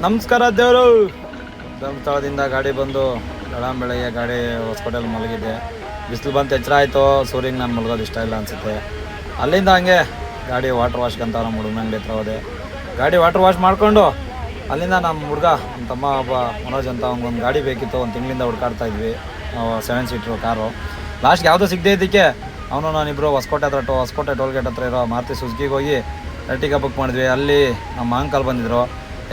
ನಮಸ್ಕಾರ ದೇವರು. ಧರ್ಮಸ್ಥಳದಿಂದ ಗಾಡಿ ಬಂದು ಬೆಳಗ್ಗೆ ಗಾಡಿ ಹೊಸಕೋಟೆಯಲ್ಲಿ ಮಲಗಿದೆ. ಬಿಸಿಲು ಬಂತು, ಎಚ್ಚರ ಆಯಿತು. ಸೂರ್ಯಂಗೆ ನಾನು ಮಲಗೋದು ಇಷ್ಟ ಇಲ್ಲ ಅನಿಸುತ್ತೆ. ಅಲ್ಲಿಂದ ಹಂಗೆ ಗಾಡಿ ವಾಟರ್ ವಾಶ್ಗಂತ ನಮ್ಮ ಹುಡುಗನ ಅಂಗಡಿ ಹತ್ರ ಹೋದೆ. ಗಾಡಿ ವಾಟರ್ ವಾಶ್ ಮಾಡಿಕೊಂಡು ಅಲ್ಲಿಂದ ನಮ್ಮ ಹುಡುಗ ನಮ್ಮ ತಮ್ಮ ಒಬ್ಬ ಮನೋಜ್ ಅಂತ ಅವ್ನಿಗೊಂದು ಗಾಡಿ ಬೇಕಿತ್ತು. ಒಂದು ತಿಂಗಳಿಂದ ಹುಡ್ಕಾಡ್ತಾಯಿದ್ವಿ 7 ಸೀಟ್ರು ಕಾರು. ಲಾಸ್ಟ್ಗೆ ಯಾವುದೂ ಸಿಗದೆ ಇದ್ದಕ್ಕೆ ಅವನು ನಾನಿಬ್ಬರು ಹೊಸಕೋಟೆ ಟೋಲ್ಗೇಟ್ ಹತ್ರ ಇರೋ ಮಾರುತಿ ಸುಜುಕಿಗೆ ಹೋಗಿ ಎರ್ಟಿಗಾ ಬುಕ್ ಮಾಡಿದ್ವಿ. ಅಲ್ಲಿ ನಮ್ಮ ಅಂಕಲ್ ಬಂದಿದ್ದರು.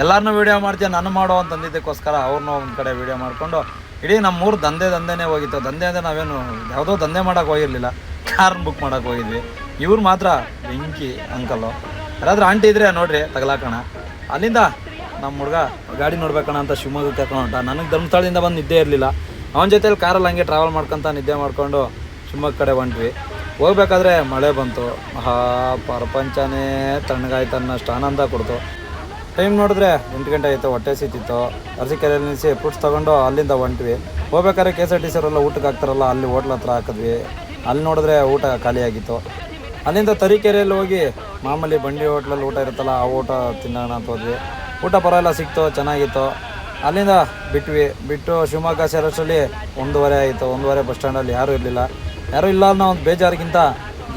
ಎಲ್ಲರನ್ನೂ ವೀಡಿಯೋ ಮಾಡ್ತೀವಿ, ನಾನು ಮಾಡೋ ಅಂತಂದಿದ್ದಕ್ಕೋಸ್ಕರ ಅವ್ರನ್ನೂ ಒಂದು ಕಡೆ ವೀಡಿಯೋ ಮಾಡಿಕೊಂಡು ಇಡೀ ನಮ್ಮೂರು ದಂಧೆನೇ ಹೋಗಿತ್ತು. ದಂಧೆ ಅಂದರೆ ನಾವೇನು ಯಾವುದೋ ದಂಧೆ ಮಾಡೋಕ್ಕೆ ಹೋಗಿರಲಿಲ್ಲ, ಕಾರ್ನ ಬುಕ್ ಮಾಡೋಕ್ಕೆ ಹೋಗಿದ್ವಿ. ಇವ್ರು ಮಾತ್ರ ಬೆಂಕಿ ಅಂಕಲ್ಲು. ಯಾರಾದರೂ ಆಂಟಿ ಇದ್ದರೆ ನೋಡಿರಿ ತಗಲಾಕೋಣ. ಅಲ್ಲಿಂದ ನಮ್ಮ ಹುಡುಗ ಗಾಡಿ ನೋಡ್ಬೇಕಣ ಅಂತ ಶಿವಮೊಗ್ಗಕ್ಕೆ ಕರ್ಕೊಂಡು ಹೊಂಟ. ನನಗೆ ಧರ್ಮಸ್ಥಳದಿಂದ ಬಂದು ನಿದ್ದೆ ಇರಲಿಲ್ಲ. ಅವನ ಜೊತೆಲಿ ಕಾರಲ್ಲಿ ಹಂಗೆ ಟ್ರಾವೆಲ್ ಮಾಡ್ಕೊತ ನಿದ್ದೆ ಮಾಡಿಕೊಂಡು ಶಿವಮೊಗ್ಗ ಕಡೆ ಹೊಂಟ್ವಿ. ಹೋಗ್ಬೇಕಾದ್ರೆ ಮಳೆ ಬಂತು. ಪ್ರಪಂಚನೇ ತಣ್ಣಗಾಯ್ತು ಅನ್ನೋಷ್ಟು ಆನಂದ ಕೊಡ್ತು. ಟೈಮ್ ನೋಡಿದ್ರೆ 8 ಗಂಟೆ ಆಯಿತು. ಹೊಟ್ಟೆ ಸಿತ್ತಿತ್ತು. ಅರಸೀಕೆರೆಯಲ್ಲಿ ನಿಲ್ಲಿಸಿ ಫ್ರೂಟ್ಸ್ ತೊಗೊಂಡು ಅಲ್ಲಿಂದ ಹೊಂಟ್ವಿ. ಹೋಗ್ಬೇಕಾದ್ರೆ KSRTC ಅವರೆಲ್ಲ ಊಟಕ್ಕೆ ಹಾಕ್ತಾರಲ್ಲ, ಅಲ್ಲಿ ಹೋಟ್ಲ್ ಹತ್ರ ಹಾಕಿದ್ವಿ. ಅಲ್ಲಿ ನೋಡಿದ್ರೆ ಊಟ ಖಾಲಿಯಾಗಿತ್ತು. ಅಲ್ಲಿಂದ ತರೀಕೆರೆಯಲ್ಲಿ ಹೋಗಿ ಮಾಮೂಲಿ ಬಂಡಿ ಹೋಟ್ಲಲ್ಲಿ ಊಟ ಇರುತ್ತಲ್ಲ, ಆ ಊಟ ತಿನ್ನೋಣ ಅಂತ ಹೋದ್ವಿ. ಊಟ ಪರವಾಗಿಲ್ಲ, ಸಿಕ್ತು, ಚೆನ್ನಾಗಿತ್ತು. ಅಲ್ಲಿಂದ ಬಿಟ್ಟು ಶಿವಮೊಗ್ಗ ಸೇರೋಷ್ಟರಲ್ಲಿ 1:30 ಆಯಿತು. 1:30 ಬಸ್ ಸ್ಟ್ಯಾಂಡಲ್ಲಿ ಯಾರೂ ಇಲ್ಲ ಅನ್ನೋ ಒಂದು ಬೇಜಾರಿಗಿಂತ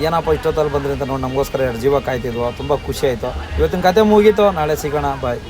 ಏನಪ್ಪ ಇಷ್ಟೊತ್ತಲ್ಲಿ ಬಂದ್ರಿ ಅಂತ ನೋಡಿ ನಮಗೋಸ್ಕರ 2 ಜೀವ ಕಾಯ್ತಿದ್ವು. ತುಂಬ ಖುಷಿ ಆಯಿತು. ಇವತ್ತಿನ ಕತೆ ಮುಗೀತು. ನಾಳೆ ಸಿಗೋಣ, ಬಾಯ್.